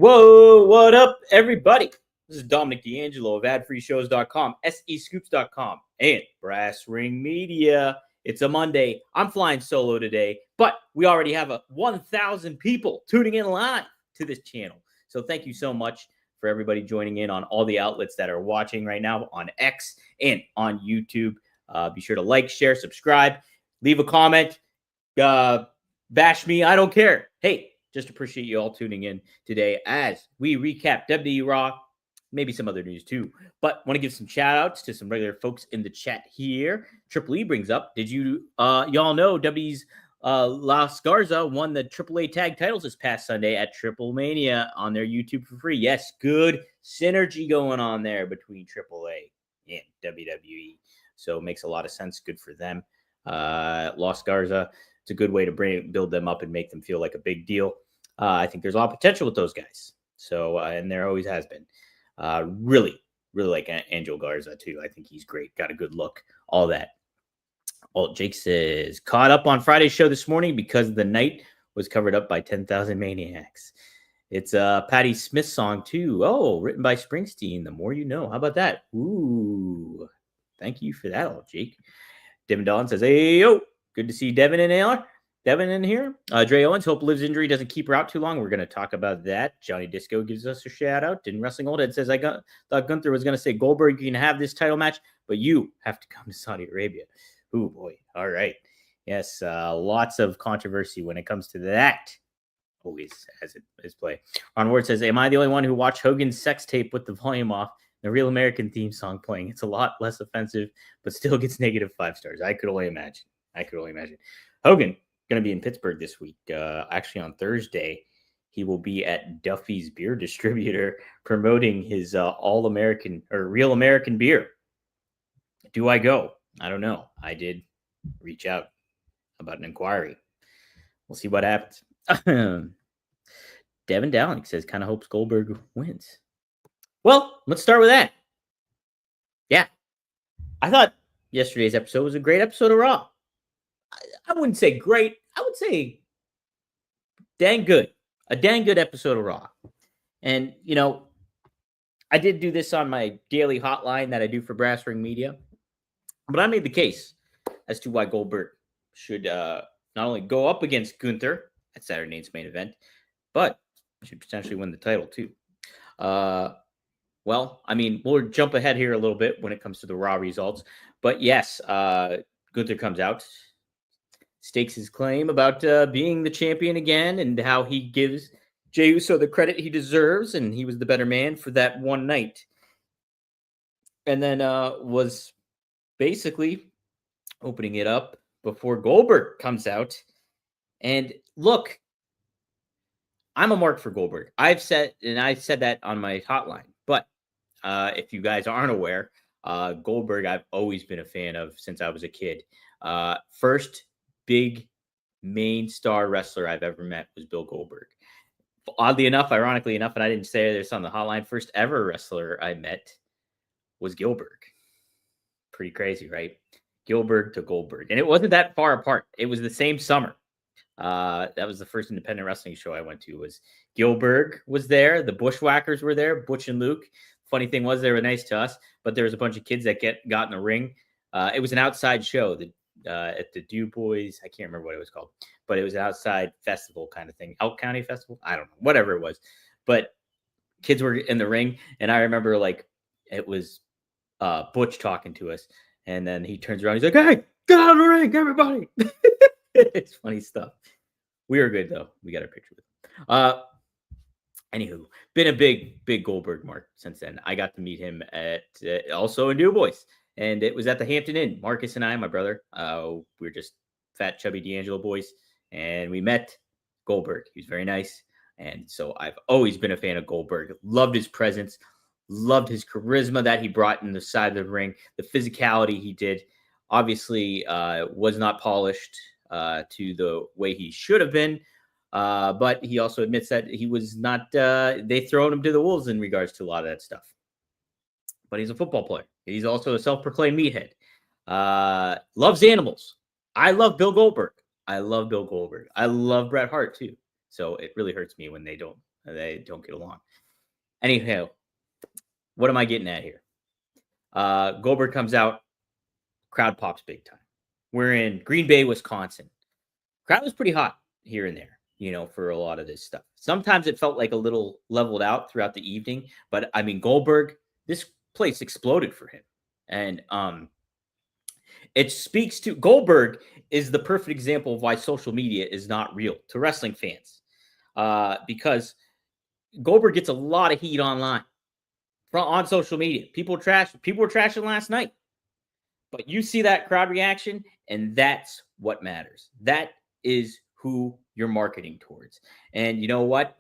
Whoa, what up, everybody? This is Dominic D'Angelo of adfreeshows.com, SEScoops.com, and Brass Ring Media. It's a Monday. I'm flying solo today, but we already have 1,000 people tuning in live to this channel. So thank you so much for everybody joining in on all the outlets that are watching right now on X and on YouTube. Be sure to like, share, subscribe, leave a comment, bash me. I don't care. Hey, just appreciate you all tuning in today as we recap WWE Raw, maybe some other news too. But want to give some shout outs to some regular folks in the chat here. Triple E brings up, did you y'all know WWE's Las Garza won the AAA tag titles this past Sunday at Triple Mania on their YouTube for free? Yes, good synergy going on there between AAA and WWE. So it makes a lot of sense. Good for them. Las Garza, it's a good way to build them up and make them feel like a big deal. I think there's a lot of potential with those guys. So, and there always has been. Really like Angel Garza too. I think he's great. Got a good look. All that. Oh, Jake says, caught up on Friday's show this morning because the night was covered up by 10,000 Maniacs. It's a Patti Smith song too. Oh, written by Springsteen. The More You Know. How about that? Ooh, thank you for that, old Jake. Devin Dolan says, hey, yo, good to see Devin and Ayla. Devin in here. Dre Owens, hope Liv's injury doesn't keep her out too long. We're going to talk about that. Johnny Disco gives us a shout out. Didn't Wrestling Old Head says, thought Gunther was going to say, Goldberg, you can have this title match, but you have to come to Saudi Arabia. Ooh, boy. All right. Yes, lots of controversy when it comes to that. Always as it is play. Ron Ward says, am I the only one who watched Hogan's sex tape with the volume off? The Real American theme song playing. It's a lot less offensive, but still gets -5 stars. I could only imagine. Hogan going to be in Pittsburgh this week. Actually, on Thursday, he will be at Duffy's Beer Distributor promoting his All-American or Real American beer. Do I go? I don't know. I did reach out about an inquiry. We'll see what happens. Devin Dowling says, kind of hopes Goldberg wins. Well, let's start with that. Yeah. I thought yesterday's episode was a great episode of Raw. I wouldn't say great. I would say dang good. A dang good episode of Raw. And, you know, I did do this on my daily hotline that I do for Brass Ring Media. But I made the case as to why Goldberg should not only go up against Gunther at Saturday night's main event, but should potentially win the title too. Well, I mean, we'll jump ahead here a little bit when it comes to the Raw results. But yes, Gunther comes out, stakes his claim about being the champion again and how he gives Jey Uso the credit he deserves, and he was the better man for that one night. And then was basically opening it up before Goldberg comes out. And look, I'm a mark for Goldberg. I said that on my hotline. But if you guys aren't aware, Goldberg I've always been a fan of since I was a kid. First big main star wrestler I've ever met was Bill Goldberg. Oddly enough, ironically enough, and I didn't say this on the hotline, first ever wrestler I met was Gilbert. Pretty crazy, right? Gilbert to Goldberg. And it wasn't that far apart. It was the same summer. That was the first independent wrestling show I went to. Was Gilbert was there. The Bushwhackers were there. Butch and Luke. Funny thing was they were nice to us, but there was a bunch of kids that got in the ring. It was an outside show at the Du Bois. I can't remember what it was called, but it was an outside festival kind of thing. Elk County Festival. I don't know, whatever it was, but kids were in the ring. And I remember like it was Butch talking to us. And then he turns around. He's like, hey, get out of the ring, everybody. It's funny stuff. We were good, though. We got a picture with him. Anywho, been a big Goldberg mark since then. I got to meet him at also in Du Bois. And it was at the Hampton Inn. Marcus and I, my brother, we were just fat, chubby D'Angelo boys. And we met Goldberg. He was very nice. And so I've always been a fan of Goldberg. Loved his presence. Loved his charisma that he brought in the side of the ring. The physicality he did. Obviously, was not polished to the way he should have been. But he also admits that he was not, they thrown him to the wolves in regards to a lot of that stuff. But he's a football player. He's also a self-proclaimed meathead. Loves animals. I love Bill Goldberg. I love Bret Hart too. So it really hurts me when they don't They don't get along. Anyhow, what am I getting at here? Goldberg comes out, crowd pops big time. We're in Green Bay, Wisconsin. Crowd was pretty hot here and there, for a lot of this stuff. Sometimes it felt like a little leveled out throughout the evening, but I mean, Goldberg, this place exploded for him. And it speaks to Goldberg is the perfect example of why social media is not real to wrestling fans. Because Goldberg gets a lot of heat online on social media. People were trashing last night. But you see that crowd reaction, and that's what matters. That is who you're marketing towards. And you know what?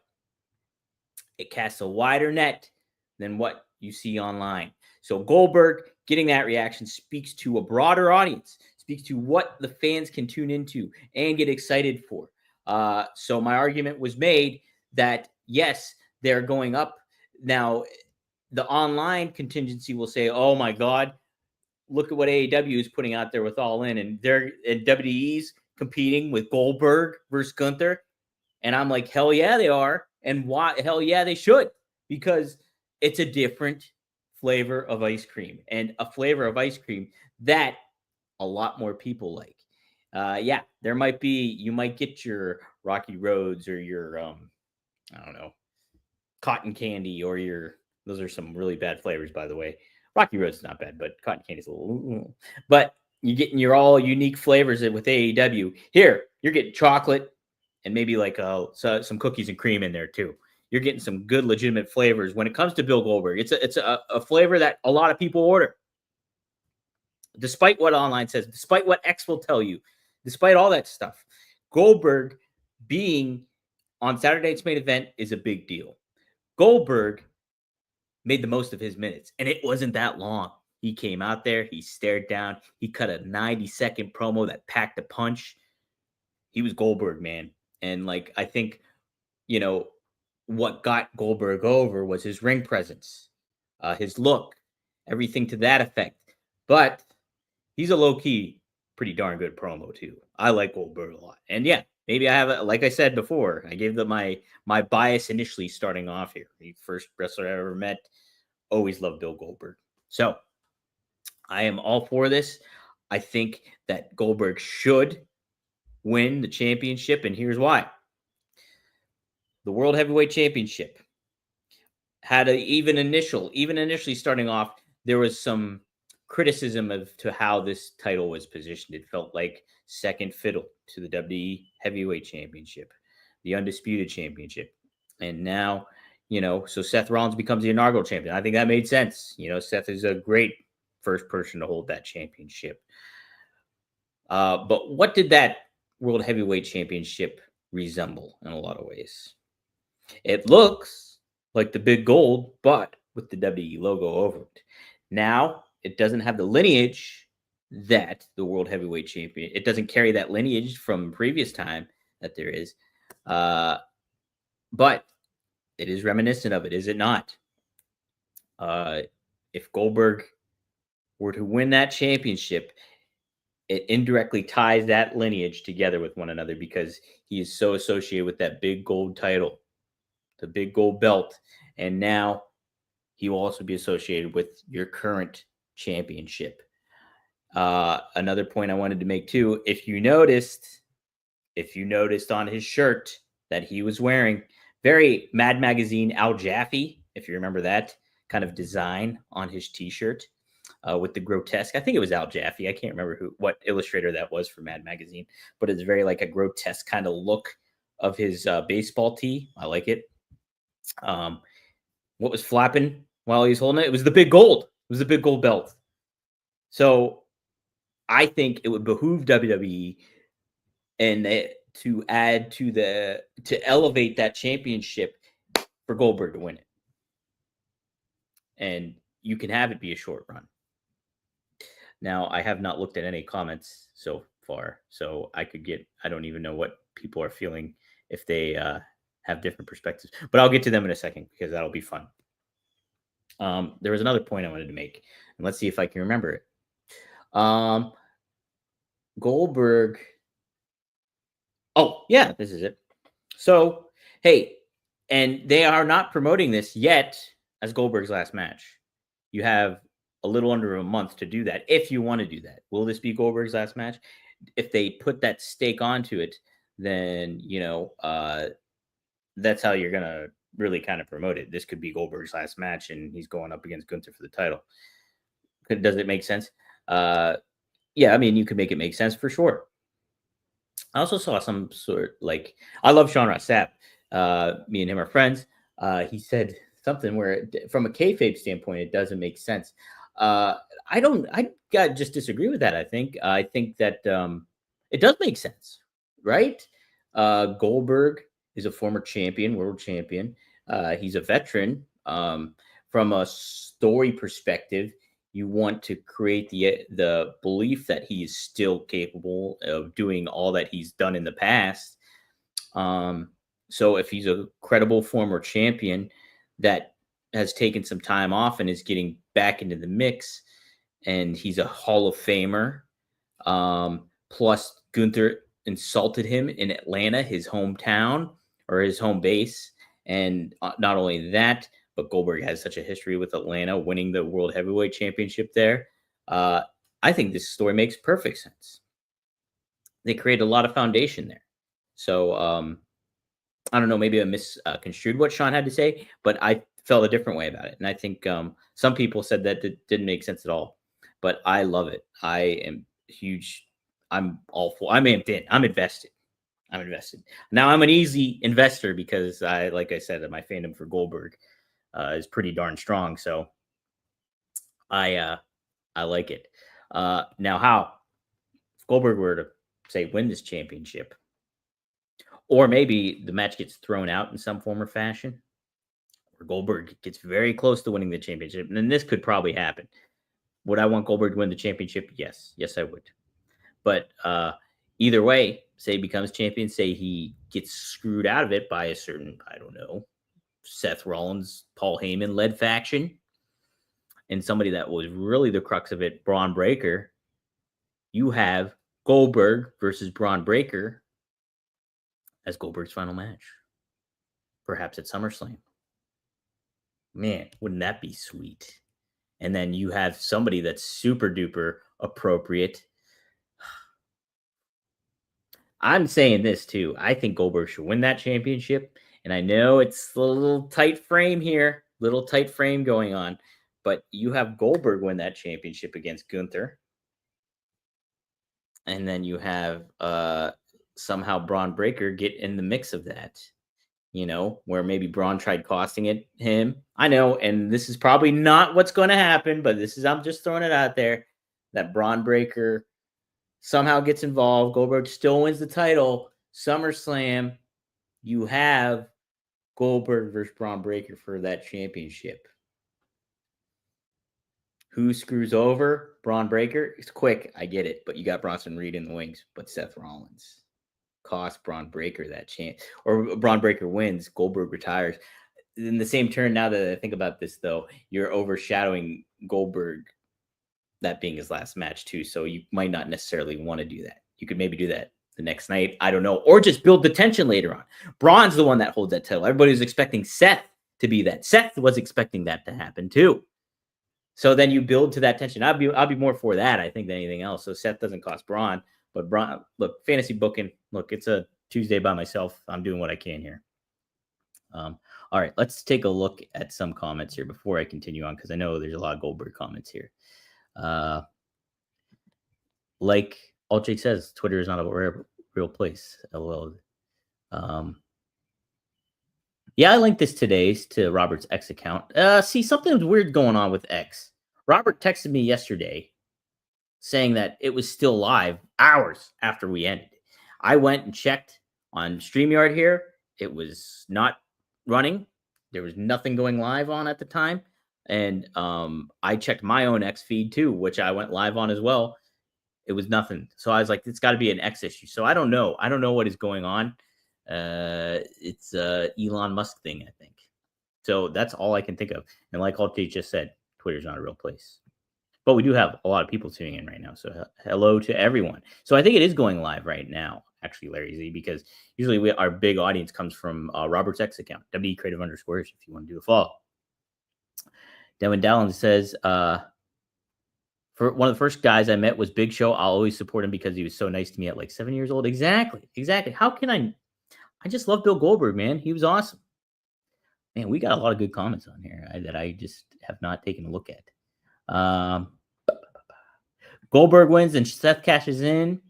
It casts a wider net than what you see online. So Goldberg getting that reaction speaks to a broader audience, speaks to what the fans can tune into and get excited for. So my argument was made that, yes, they're going up. Now, the online contingency will say, oh my God, look at what AEW is putting out there with All In, and WWE's competing with Goldberg versus Gunther. And I'm like, hell yeah, they are. And why? Hell yeah, they should, because it's a different flavor of ice cream, and a flavor of ice cream that a lot more people like. Yeah, you might get your Rocky Roads or your, I don't know, cotton candy, or those are some really bad flavors, by the way. Rocky Road's not bad, but cotton candy's a little. But you're getting your all unique flavors with AEW. Here, you're getting chocolate and maybe like some cookies and cream in there too. You're getting some good legitimate flavors when it comes to Bill Goldberg. It's a flavor that a lot of people order, despite what online says, despite what X will tell you, despite all that stuff. Goldberg being on Saturday Night's Main Event is a big deal. Goldberg made the most of his minutes, and it wasn't that long. He came out there, he stared down, he cut a 90-second promo that packed a punch. He was Goldberg, man. And I think, what got Goldberg over was his ring presence, his look, everything to that effect. But he's a low-key, pretty darn good promo too. I like Goldberg a lot. And yeah, maybe I have, like I said before, I gave them my bias initially starting off here. The first wrestler I ever met, always loved Bill Goldberg. So I am all for this. I think that Goldberg should win the championship, and here's why. The World Heavyweight Championship had even initially starting off, there was some criticism to how this title was positioned. It felt like second fiddle to the WWE Heavyweight Championship, the Undisputed Championship. And now, so Seth Rollins becomes the inaugural champion. I think that made sense. Seth is a great first person to hold that championship. But what did that World Heavyweight Championship resemble in a lot of ways? It looks like the big gold, but with the WWE logo over it. Now, it doesn't have the lineage that the World Heavyweight Champion, it doesn't carry that lineage from previous time that there is. But it is reminiscent of it, is it not? If Goldberg were to win that championship, it indirectly ties that lineage together with one another, because he is so associated with that big gold title, the big gold belt. And now he will also be associated with your current championship. Another point I wanted to make too, if you noticed on his shirt that he was wearing, very Mad Magazine Al Jaffe, if you remember that kind of design on his t-shirt, with the grotesque. I think it was Al Jaffe. I can't remember what illustrator that was for Mad Magazine, but it's very like a grotesque kind of look of his baseball tee. I like it. What was flapping while he was holding it? It was the big gold. It was the big gold belt. So I think it would behoove WWE to add to elevate that championship for Goldberg to win it. And you can have it be a short run. Now, I have not looked at any comments so far, so I don't even know what people are feeling if they have different perspectives. But I'll get to them in a second, because that'll be fun. There was another point I wanted to make, and let's see if I can remember it. Goldberg. Oh, yeah, this is it. So, hey, And they are not promoting this yet as Goldberg's last match. You have a little under a month to do that if you want to do that. Will this be Goldberg's last match? If they put that stake onto it, then that's how you're gonna really kind of promote it. This could be Goldberg's last match, and he's going up against Gunther for the title. Does it make sense? Yeah, I mean, you could make it make sense for sure. I also saw some sort like I love Sean Ross Sapp. Me and him are friends. He said something where, from a kayfabe standpoint, it doesn't make sense. I don't. I got just disagree with that. I think that it does make sense, right? Goldberg is a former champion, world champion. He's a veteran. From a story perspective, you want to create the belief that he is still capable of doing all that he's done in the past. So if he's a credible former champion that has taken some time off and is getting back into the mix, and he's a Hall of Famer, plus Gunther insulted him in Atlanta, his hometown or his home base, and not only that, but Goldberg has such a history with Atlanta, winning the World Heavyweight Championship there. I think this story makes perfect sense. They create a lot of foundation there. So I don't know, maybe I misconstrued what Sean had to say, but I felt a different way about it. And I think some people said that it didn't make sense at all, but I love it. I am huge. I'm all for. I'm amped in. I'm invested. I'm invested. Now I'm an easy investor because like I said, my fandom for Goldberg is pretty darn strong. So I like it. Now, how if Goldberg were to say win this championship, or maybe the match gets thrown out in some form or fashion, or Goldberg gets very close to winning the championship, and then this could probably happen. Would I want Goldberg to win the championship? Yes, I would. But either way, say he becomes champion, say he gets screwed out of it by a certain, I don't know, Seth Rollins, Paul Heyman led faction, and somebody that was really the crux of it, Braun Breaker. You have Goldberg versus Braun Breaker as Goldberg's final match, perhaps at SummerSlam. Man, wouldn't that be sweet? And then you have somebody that's super duper appropriate. I'm saying this too. I think Goldberg should win that championship. And I know it's a little tight frame here, little tight frame going on, but you have Goldberg win that championship against Gunther. And then you have somehow Braun Breaker get in the mix of that, where maybe Braun tried costing him. I know, and this is probably not what's going to happen, but I'm just throwing it out there, that Braun Breaker somehow gets involved. Goldberg still wins the title. SummerSlam, you have Goldberg versus Braun Breaker for that championship. Who screws over Braun Breaker? It's quick, I get it, but you got Bronson Reed in the wings. But Seth Rollins cost Braun Breaker that chance, or Braun Breaker wins, Goldberg retires. In the same turn, now that I think about this, though, you're overshadowing Goldberg, that being his last match too. So you might not necessarily want to do that. You could maybe do that the next night. I don't know, or just build the tension later on. Braun's the one that holds that title. Everybody was expecting Seth to be that. Seth was expecting that to happen too. So then you build to that tension. I'll be more for that, I think, than anything else. So Seth doesn't cost Braun, but Braun, look, fantasy booking. Look, it's a Tuesday by myself. I'm doing what I can here. All right, let's take a look at some comments here before I continue on, because I know there's a lot of Goldberg comments here. Like Alt Jake says, Twitter is not a real place. LOL. Yeah, I linked this today to Robert's X account. See, something weird going on with X. Robert texted me yesterday saying that it was still live hours after we ended. I went and checked on StreamYard here. It was not running. There was nothing going live on at the time. And I checked my own X feed too, which I went live on as well. It was nothing. So I was like, it's got to be an X issue. So I don't know. I don't know what is going on. It's Elon Musk thing, I think. So that's all I can think of. And like Alt just said, Twitter's not a real place. But we do have a lot of people tuning in right now. So hello to everyone. So I think it is going live right now, actually, Larry Z, because usually our big audience comes from Robert's X account, WE Creative Underscores, if you want to do a follow. Devin Dallin says, for one of the first guys I met was Big Show. I'll always support him because he was so nice to me at like 7 years old. Exactly. How can I just love Bill Goldberg, man. He was awesome. Man, we got a lot of good comments on here that I just have not taken a look at. Goldberg wins and Seth cashes in.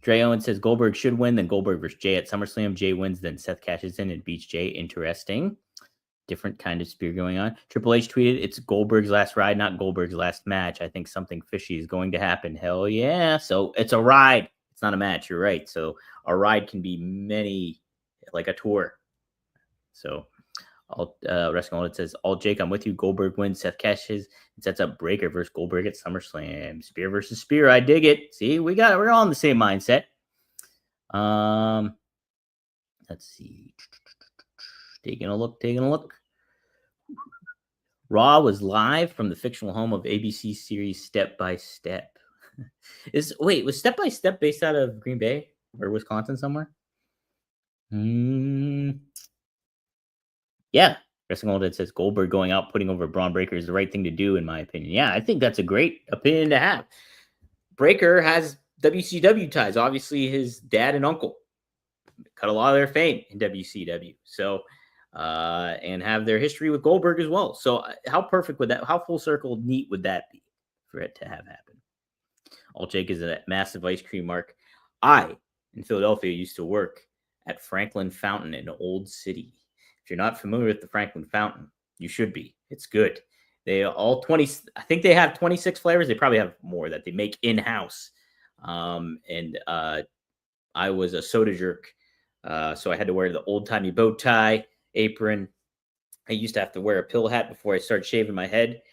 Dre Owen says Goldberg should win, then Goldberg versus Jay at SummerSlam. Jay wins, then Seth cashes in and beats Jay. Interesting. Different kind of spear going on. Triple H tweeted, it's Goldberg's last ride, not Goldberg's last match. I think something fishy is going to happen. Hell yeah. So it's a ride. It's not a match. You're right. So a ride can be many, like a tour. So Wrestling Audit says, all Jake, I'm with you. Goldberg wins. Seth cashes and sets up Breaker versus Goldberg at SummerSlam. Spear versus spear. I dig it. See, we're all in the same mindset. Let's see. Taking a look. Raw was live from the fictional home of ABC series Step by Step. Was Step by Step based out of Green Bay or Wisconsin somewhere? Yeah. Wrestling Audit says Goldberg going out, putting over Braun Breaker is the right thing to do, in my opinion. Yeah, I think that's a great opinion to have. Breaker has WCW ties. Obviously, his dad and uncle cut a lot of their fame in WCW. So, and have their history with Goldberg as well. So how perfect would that, how full circle neat would that be for it to have happen? All Jake is a massive ice cream mark. I, in Philadelphia, used to work at Franklin Fountain in Old City. If you're not familiar with the Franklin Fountain, you should be. It's good. They all 20, I think they have 26 flavors. They probably have more that they make in-house. I was a soda jerk. So I had to wear the old-timey bow tie, apron. I used to have to wear a pill hat before I started shaving my head.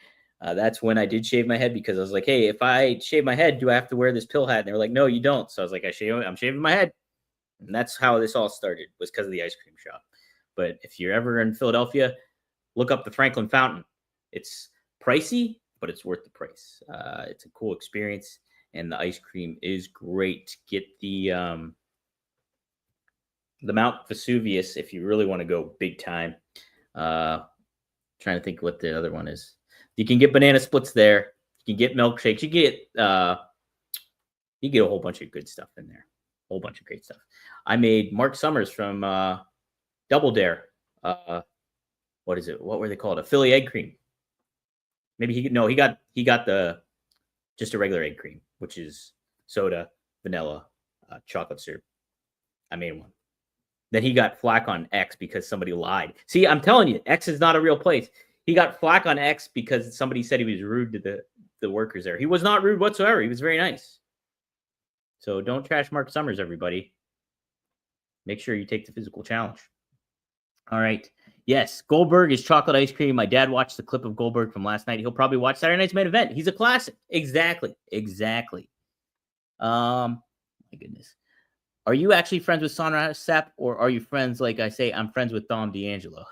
That's when I did shave my head, because I was like, hey, if I shave my head, do I have to wear this pill hat? And they were like, no, you don't. So I was like, I'm shaving my head. And that's how this all started, was because of the ice cream shop. But if you're ever in Philadelphia, look up the Franklin Fountain. It's pricey, but it's worth the price. It's a cool experience, and the ice cream is great. Get the Mount Vesuvius if you really want to go big time. Trying to think what the other one is. You can get banana splits there. You can get milkshakes. You get a whole bunch of good stuff in there. A whole bunch of great stuff. I made Mark Summers from Double Dare. What is it? What were they called? A Philly egg cream. Maybe he got the just a regular egg cream, which is soda, vanilla, chocolate syrup. I made one. Then he got flack on X because somebody lied. See, I'm telling you, X is not a real place. He got flack on X because somebody said he was rude to the workers there. He was not rude whatsoever. He was very nice. So don't trash Mark Summers, everybody. Make sure you take the physical challenge. All right. Yes, Goldberg is chocolate ice cream. My dad watched the clip of Goldberg from last night. He'll probably watch Saturday night's main event. He's a classic. Exactly. My goodness. Are you actually friends with Sonra Sapp, or are you friends like I say, I'm friends with Dom D'Angelo?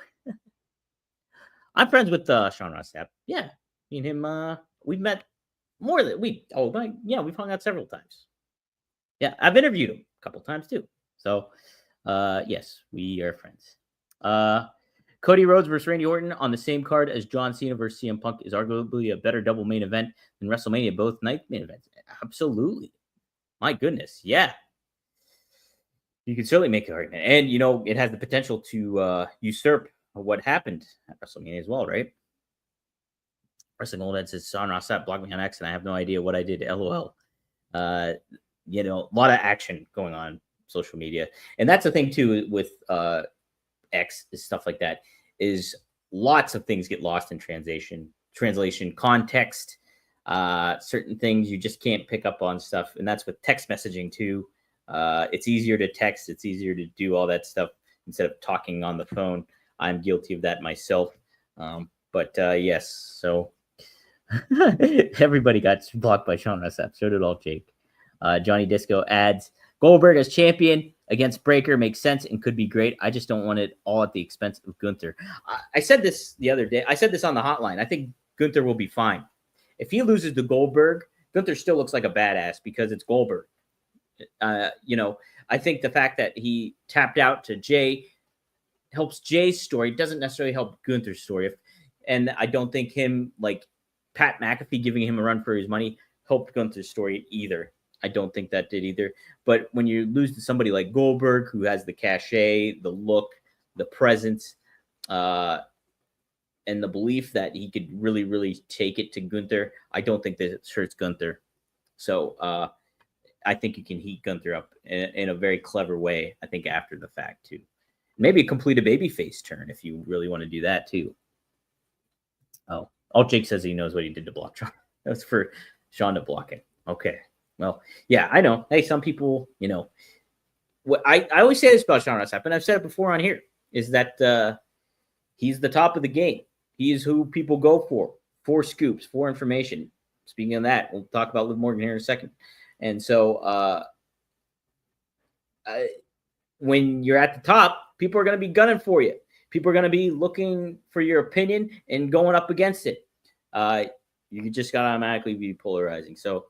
I'm friends with Sean Ross Sapp. Yeah. Me and him, we've met more than we've hung out several times. Yeah, I've interviewed him a couple times too. So, yes, we are friends. Cody Rhodes versus Randy Orton on the same card as John Cena versus CM Punk is arguably a better double main event than WrestleMania, both night main events. Absolutely. My goodness. Yeah. You can certainly make the argument. And, it has the potential to usurp what happened at WrestleMania as well, right? Wrestling Old Ed says, Son Rossap blocked me on X, and I have no idea what I did. LOL. A lot of action going on social media. And that's the thing, too, with X, stuff like that, is lots of things get lost in translation, context, certain things you just can't pick up on stuff. And that's with text messaging, too. It's easier to text. It's easier to do all that stuff instead of talking on the phone. I'm guilty of that myself. But yes, so everybody got blocked by Sean Rossap. So did all Jake. Johnny Disco adds, Goldberg as champion against Breaker makes sense and could be great. I just don't want it all at the expense of Gunther. I said this the other day. I said this on the hotline. I think Gunther will be fine. If he loses to Goldberg, Gunther still looks like a badass because it's Goldberg. I think the fact that he tapped out to Jay helps Jay's story, doesn't necessarily help Gunther's story. And I don't think him, like Pat McAfee giving him a run for his money, helped Gunther's story either. I don't think that did either. But when you lose to somebody like Goldberg, who has the cachet, the look, the presence, and the belief that he could really, really take it to Gunther, I don't think that it hurts Gunther. So I think you can heat Gunther up in a very clever way, I think, after the fact, too. Maybe complete a babyface turn if you really want to do that, too. Oh, Jake says he knows what he did to block Sean. That was for Sean to block it. Okay. Well, yeah, I know. Hey, some people, what I always say this about Sean Ross Sapp, and I've said it before on here, is that he's the top of the game. He is who people go for scoops, for information. Speaking of that, we'll talk about Liv Morgan here in a second. And so when you're at the top, people are going to be gunning for you. People are going to be looking for your opinion and going up against it. You just got to automatically be polarizing. So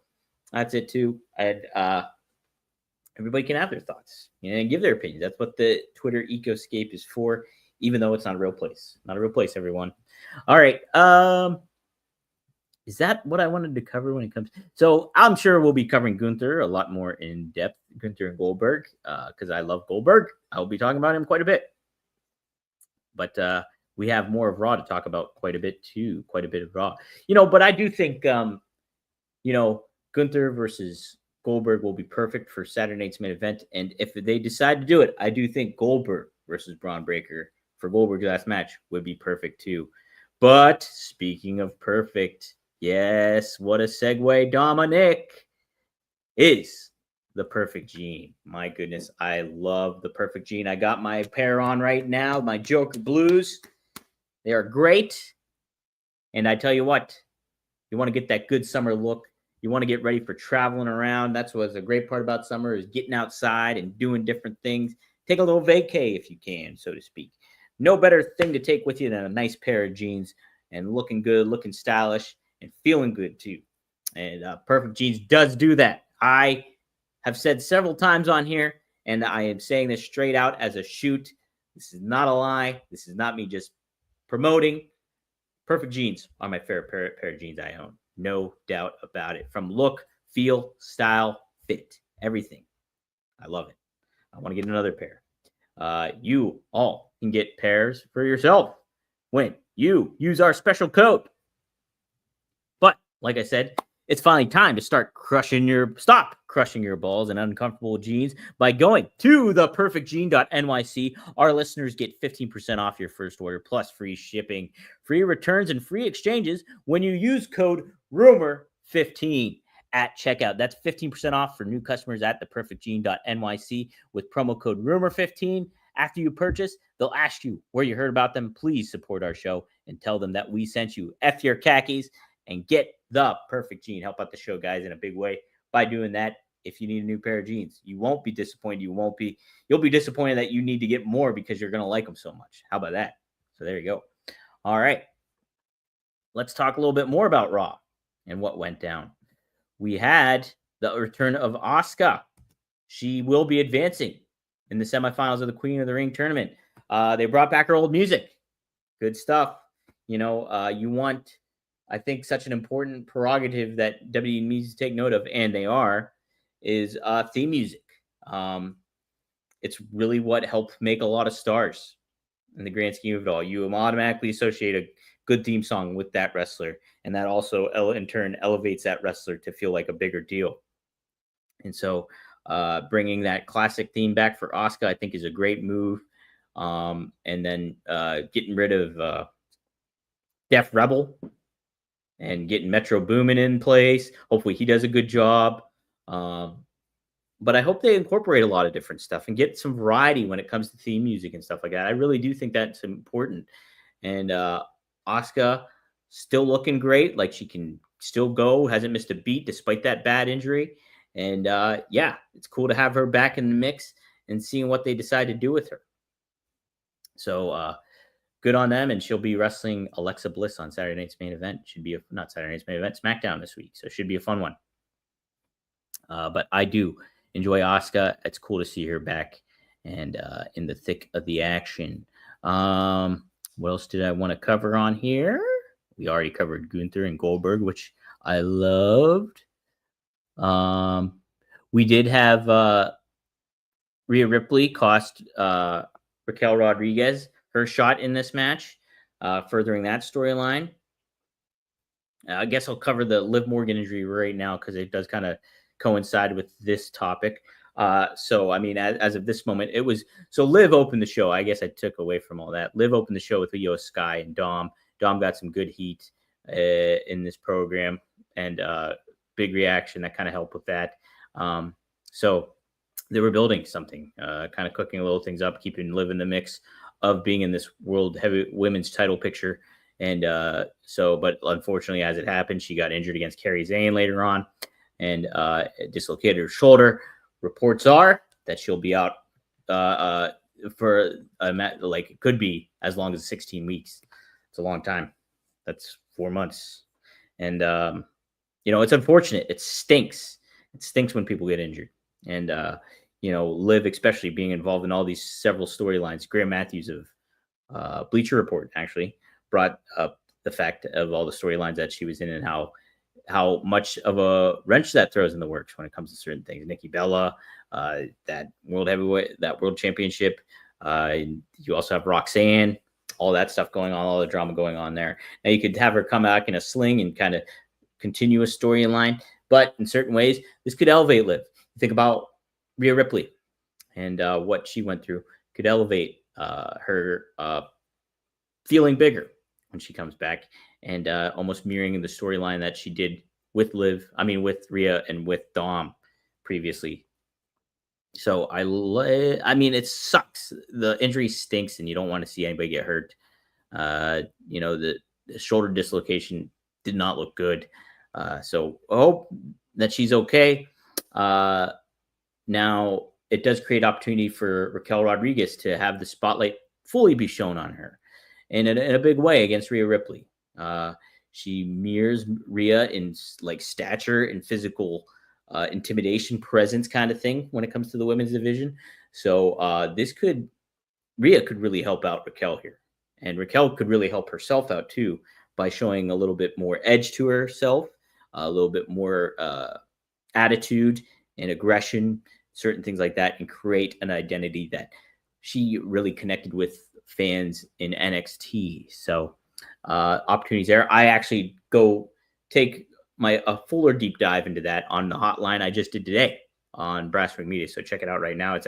that's it too. And everybody can have their thoughts and give their opinions. That's what the Twitter ecoscape is for, even though it's not a real place. Not a real place, everyone. All right. Is that what I wanted to cover when it comes? So I'm sure we'll be covering Gunther a lot more in depth, Gunther and Goldberg, because I love Goldberg. I'll be talking about him quite a bit. But we have more of Raw to talk about quite a bit too, quite a bit of Raw. But I do think, Gunther versus Goldberg will be perfect for Saturday night's main event. And if they decide to do it, I do think Goldberg versus Braun Breaker for Goldberg's last match would be perfect too. But speaking of perfect, yes, what a segue, Dominic, is the Perfect Gene. My goodness, I love the Perfect Gene. I got my pair on right now, my Joker Blues. They are great. And I tell you what, you want to get that good summer look. You want to get ready for traveling around. That's what's a great part about summer, is getting outside and doing different things. Take a little vacay if you can, so to speak. No better thing to take with you than a nice pair of jeans and looking good, looking stylish, and feeling good too. And Perfect Jeans does do that. I have said several times on here, and I am saying this straight out as a shoot. This is not a lie. This is not me just promoting. Perfect Jeans are my favorite pair of jeans I own. No doubt about it. From look, feel, style, fit, everything. I love it. I want to get another pair. You all can get pairs for yourself when you use our special code. But like I said, it's finally time to stop crushing your balls in uncomfortable jeans by going to theperfectgene.nyc. Our listeners get 15% off your first order, plus free shipping, free returns, and free exchanges when you use code RUMOR15 at checkout. That's 15% off for new customers at theperfectgene.nyc with promo code RUMOR15. After you purchase, they'll ask you where you heard about them. Please support our show and tell them that we sent you. F your khakis and get the Perfect Gene. Help out the show, guys, in a big way by doing that. If you need a new pair of jeans, you won't be disappointed. You'll be disappointed that you need to get more because you're going to like them so much. How about that? So there you go. All right. Let's talk a little bit more about Raw and what went down. We had the return of Asuka. She will be advancing in the semifinals of the Queen of the Ring tournament. They brought back her old music. Good stuff. You want, I think, such an important prerogative that WWE needs to take note of, and they are, is theme music. It's really what helped make a lot of stars in the grand scheme of it all. You automatically associate a good theme song with that wrestler, and that also in turn elevates that wrestler to feel like a bigger deal. And so bringing that classic theme back for Asuka, I think, is a great move. And then getting rid of Def Rebel and getting Metro Boomin in place. Hopefully he does a good job. But I hope they incorporate a lot of different stuff and get some variety when it comes to theme music and stuff like that. I really do think that's important. And Asuka still looking great. Like, she can still go, hasn't missed a beat despite that bad injury. And yeah, it's cool to have her back in the mix and seeing what they decide to do with her. So good on them. And she'll be wrestling Alexa Bliss on Saturday night's main event. Should be not Saturday night's main event, SmackDown this week. So it should be a fun one. But I do enjoy Asuka. It's cool to see her back and in the thick of the action. What else did I want to cover on here? We already covered Gunther and Goldberg, which I loved. We did have Rhea Ripley cost Raquel Rodriguez her shot in this match, furthering that storyline. I guess I'll cover the Liv Morgan injury right now because it does kind of coincide with this topic. So, I mean, as of this moment, it was so Liv opened the show. I guess I took away from all that. Liv opened the show with Io Sky and Dom. Dom got some good heat in this program and big reaction that kind of helped with that. So they were building something, kind of cooking little things up, keeping Liv in the mix of being in this world heavy women's title picture. And but unfortunately, as it happened, she got injured against Kairi Sane later on and dislocated her shoulder. Reports are that she'll be out for like it could be as long as 16 weeks. It's a long time. That's 4 months. And, it's unfortunate. It stinks. It stinks when people get injured. And, Liv, especially being involved in all these several storylines. Graham Matthews of Bleacher Report actually brought up the fact of all the storylines that she was in and how much of a wrench that throws in the works when it comes to certain things. Nikki Bella, that world championship. You also have Roxanne, all that stuff going on, all the drama going on there. Now you could have her come back in a sling and kind of continue a storyline, but in certain ways, this could elevate Liv. Think about Rhea Ripley and what she went through could elevate her feeling bigger when she comes back and almost mirroring the storyline that she did with with Rhea and with Dom previously. So it sucks. The injury stinks and you don't want to see anybody get hurt. The shoulder dislocation did not look good. So I hope that she's okay. Now it does create opportunity for Raquel Rodriguez to have the spotlight fully be shown on her. And in a big way against Rhea Ripley. She mirrors Rhea in like stature and physical intimidation, presence kind of thing when it comes to the women's division. So Rhea could really help out Raquel here. And Raquel could really help herself out too by showing a little bit more edge to herself, a little bit more attitude and aggression, certain things like that, and create an identity that she really connected with fans in NXT. So opportunities there. I actually go take a fuller deep dive into that on the hotline I just did today on Brass Ring Media. So check it out right now.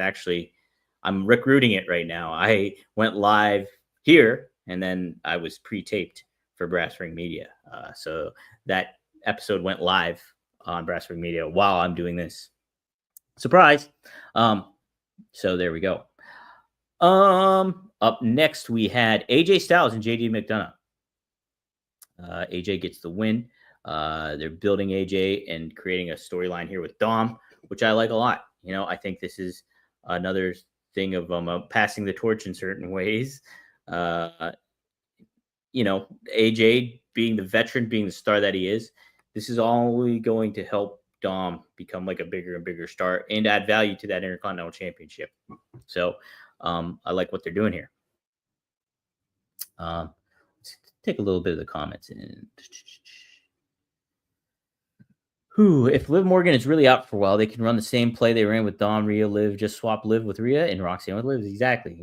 I'm recruiting it right now. I went live here and then I was pre-taped for Brass Ring Media. So that episode went live on Brass Ring Media while I'm doing this. Surprise. So there we go. Up next, we had AJ Styles and JD McDonough. AJ gets the win. They're building AJ and creating a storyline here with Dom, which I like a lot. I think this is another thing of passing the torch in certain ways. AJ being the veteran, being the star that he is, this is only going to help Dom become like a bigger and bigger star and add value to that Intercontinental Championship. So I like what they're doing here. Let's take a little bit of the comments in. If Liv Morgan is really out for a while, they can run the same play they ran with Dom, Rhea, Liv. Just swap Liv with Rhea and Roxanne with Liv. Exactly.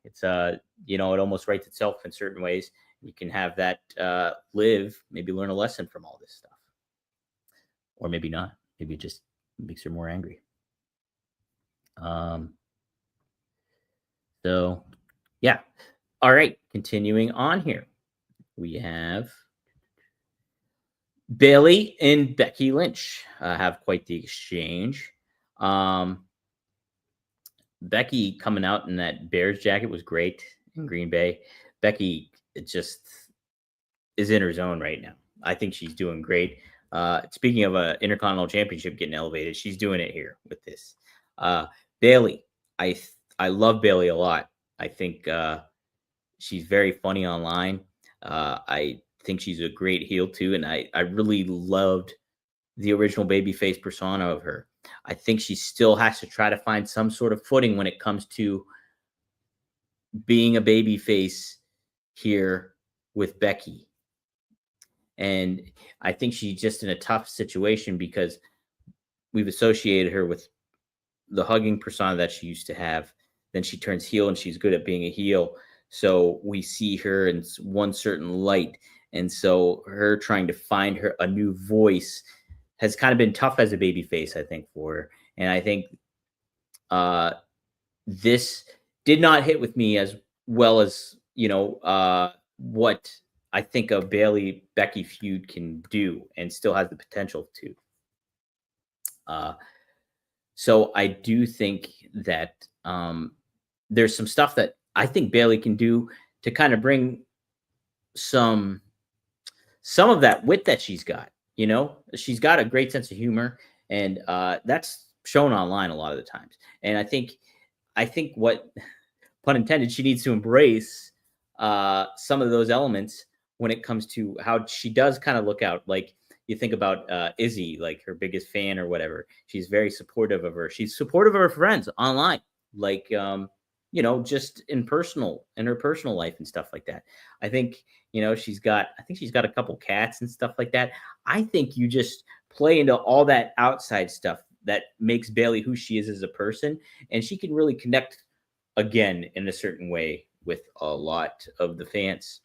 It's it almost writes itself in certain ways. You can have that Liv maybe learn a lesson from all this stuff, or maybe not. Maybe it just makes her more angry. So, yeah. All right. Continuing on here, we have Bayley and Becky Lynch have quite the exchange. Becky coming out in that Bears jacket was great in Green Bay. Becky just is in her zone right now. I think she's doing great. Speaking of an Intercontinental Championship getting elevated, she's doing it here with this. Bayley, I love Bayley a lot. I think she's very funny online. I think she's a great heel too, and I really loved the original babyface persona of her. I think she still has to try to find some sort of footing when it comes to being a baby face here with Becky. And I think she's just in a tough situation because we've associated her with the hugging persona that she used to have. Then she turns heel and she's good at being a heel. So we see her in one certain light. And so her trying to find her a new voice has kind of been tough as a baby face, I think, for her. And I think this did not hit with me as well as, what I think a Bailey Becky feud can do and still has the potential to. So I do think that there's some stuff that I think Bailey can do to kind of bring some of that wit that she's got. She's got a great sense of humor, and that's shown online a lot of the times. And I think what, pun intended, she needs to embrace some of those elements when it comes to how she does kind of look out. Like you think about Izzy, like her biggest fan or whatever. She's very supportive of her. She's supportive of her friends online, like just in her personal life and stuff like that. I think she's got a couple cats and stuff like that. I think you just play into all that outside stuff that makes Bailey who she is as a person, and she can really connect again in a certain way with a lot of the fans.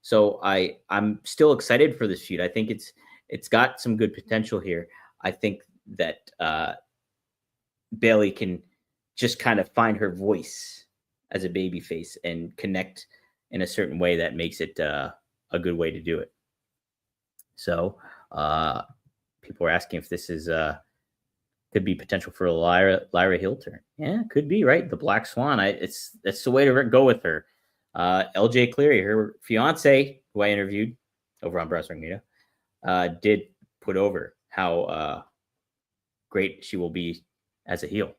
So I'm still excited for this feud. I think it's got some good potential here. I think that Bailey can just kind of find her voice as a babyface and connect in a certain way that makes it a good way to do it. So people are asking if this is could be potential for a Lyra heel turn. Yeah, could be, right? The Black Swan. That's the way to go with her. LJ Cleary, her fiance, who I interviewed over on Brass Ring Media, did put over how great she will be as a heel.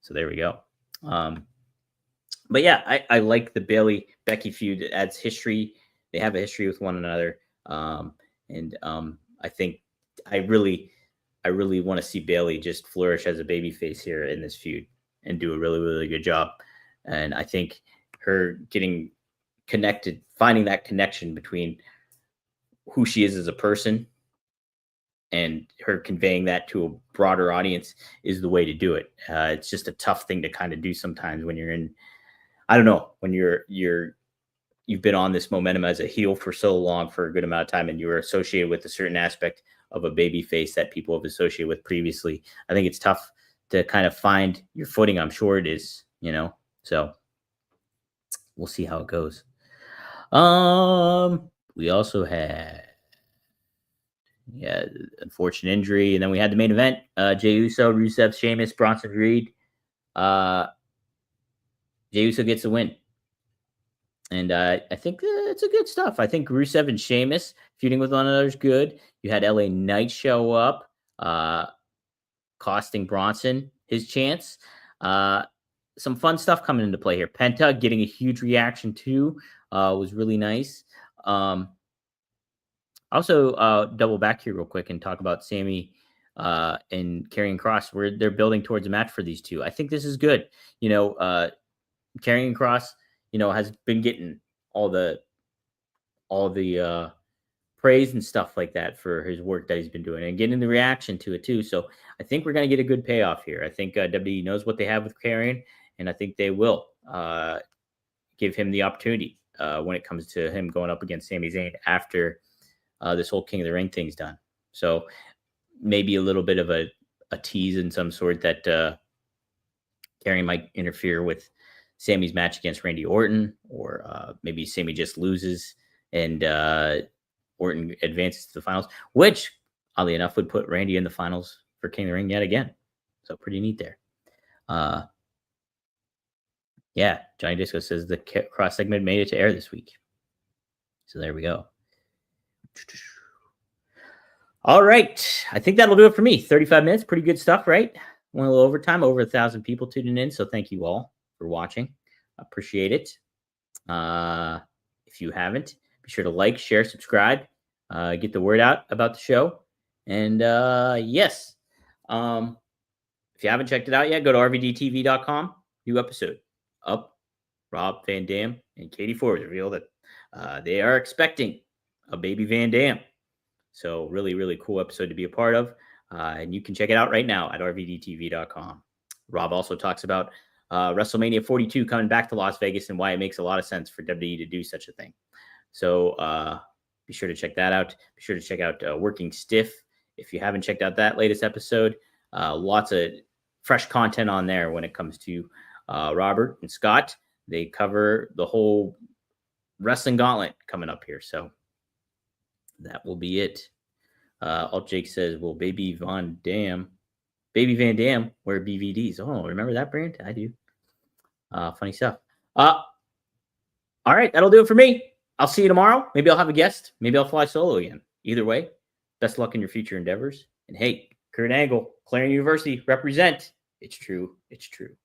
So there we go. But yeah, I like the Bailey Becky feud. It adds history. They have a history with one another. And I think I really want to see Bailey just flourish as a babyface here in this feud and do a really, really good job. And I think her getting connected, finding that connection between who she is as a person and her conveying that to a broader audience is the way to do it. It's just a tough thing to kind of do sometimes when you're in, I don't know, when you've been on this momentum as a heel for so long, for a good amount of time, and you're associated with a certain aspect of a baby face that people have associated with previously. I think it's tough to kind of find your footing. I'm sure it is, so we'll see how it goes. We also had, unfortunate injury, and then we had the main event, Jey Uso, Rusev, Sheamus, Bronson Reed. Jey Uso gets the win. And I think it's a good stuff. I think Rusev and Sheamus feuding with one another is good. You had LA Knight show up, costing Bronson his chance. Some fun stuff coming into play here. Penta getting a huge reaction too was really nice. Also, double back here real quick and talk about Sammy and Karrion Kross, where they're building towards a match for these two. I think this is good. Karrion Kross, has been getting all the praise and stuff like that for his work that he's been doing and getting the reaction to it too. So I think we're going to get a good payoff here. I think WWE knows what they have with Karrion, and I think they will give him the opportunity when it comes to him going up against Sami Zayn after this whole King of the Ring thing's done. So maybe a little bit of a tease in some sort that Karrion might interfere with Sammy's match against Randy Orton, or maybe Sammy just loses and Orton advances to the finals, which, oddly enough, would put Randy in the finals for King of the Ring yet again. So pretty neat there. Johnny Disco says the cross segment made it to air this week. So there we go. All right. I think that'll do it for me. 35 minutes. Pretty good stuff, right? Went a little overtime. Over 1,000 people tuning in. So thank you all for watching. Appreciate it. If you haven't, be sure to like, share, subscribe, get the word out about the show. And yes, If you haven't checked it out yet, go to rvdtv.com. New episode up. Rob Van Dam and Katie Forbes reveal that they are expecting a baby Van Dam. So really, really cool episode to be a part of. And you can check it out right now at rvdtv.com. Rob also talks about WrestleMania 42 coming back to Las Vegas and why it makes a lot of sense for WWE to do such a thing. So be sure to check that out. Be sure to check out Working Stiff if you haven't checked out that latest episode. Lots of fresh content on there when it comes to Robert and Scott. They cover the whole wrestling gauntlet coming up here. So that will be it. Alt Jake says, well, Baby Van Dam wear BVDs. Oh, remember that brand? I do. Funny stuff. All right, that'll do it for me. I'll see you tomorrow. Maybe I'll have a guest. Maybe I'll fly solo again. Either way, best luck in your future endeavors. And hey, Kurt Angle, Clarion University, represent. It's true. It's true.